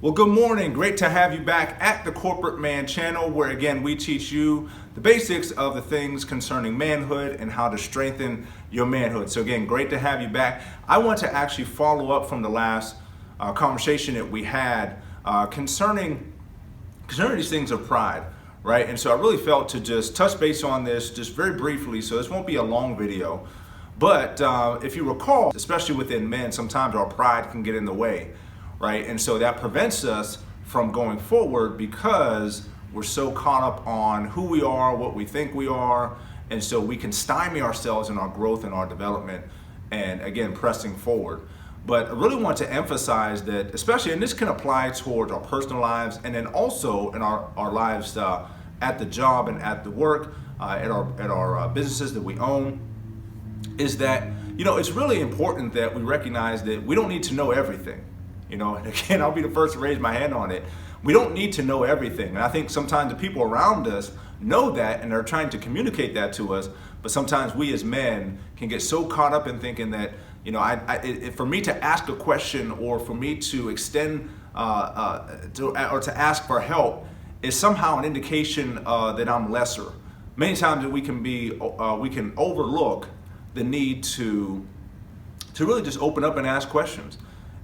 Well, good morning. Great to have you back at the Corporate Man channel, where again we teach you the basics of the things concerning manhood and how to strengthen your manhood. So again, great to have you back. I want to actually follow up from the last conversation that we had concerning these things of pride, right? And so I really felt to just touch base on this just very briefly. So this won't be a long video, but if you recall, especially within men, sometimes our pride can get in the way. Right? And so that prevents us from going forward because we're so caught up on who we are, what we think we are, and so we can stymie ourselves in our growth and our development and again, pressing forward. But I really want to emphasize that, especially, and this can apply towards our personal lives and then also in our lives at the job and at the work, at our businesses that we own, is that, it's really important that we recognize that we don't need to know everything. And again, I'll be the first to raise my hand on it. We don't need to know everything. And I think sometimes the people around us know that and they're trying to communicate that to us. But sometimes we as men can get so caught up in thinking that, for me to ask a question or for me to extend to ask for help is somehow an indication that I'm lesser. Many times we can overlook the need to really just open up and ask questions.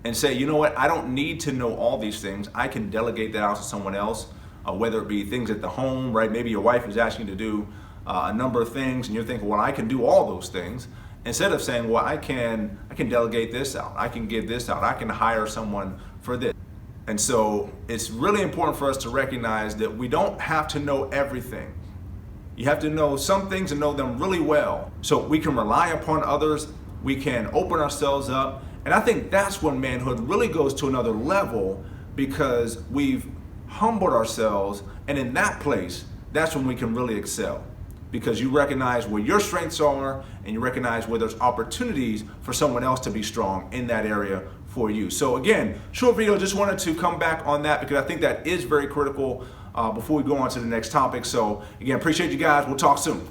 And say, you know what, I don't need to know all these things. I can delegate that out to someone else, whether it be things at the home, right? Maybe your wife is asking you to do a number of things and you're thinking, well, I can do all those things. Instead of saying, well, I can delegate this out. I can give this out. I can hire someone for this. And so it's really important for us to recognize that we don't have to know everything. You have to know some things and know them really well. So we can rely upon others. We can open ourselves up. And I think that's when manhood really goes to another level, because we've humbled ourselves, and in that place, that's when we can really excel. Because you recognize where your strengths are, and you recognize where there's opportunities for someone else to be strong in that area for you. So again, short video, just wanted to come back on that because I think that is very critical before we go on to the next topic. So again, appreciate you guys. We'll talk soon.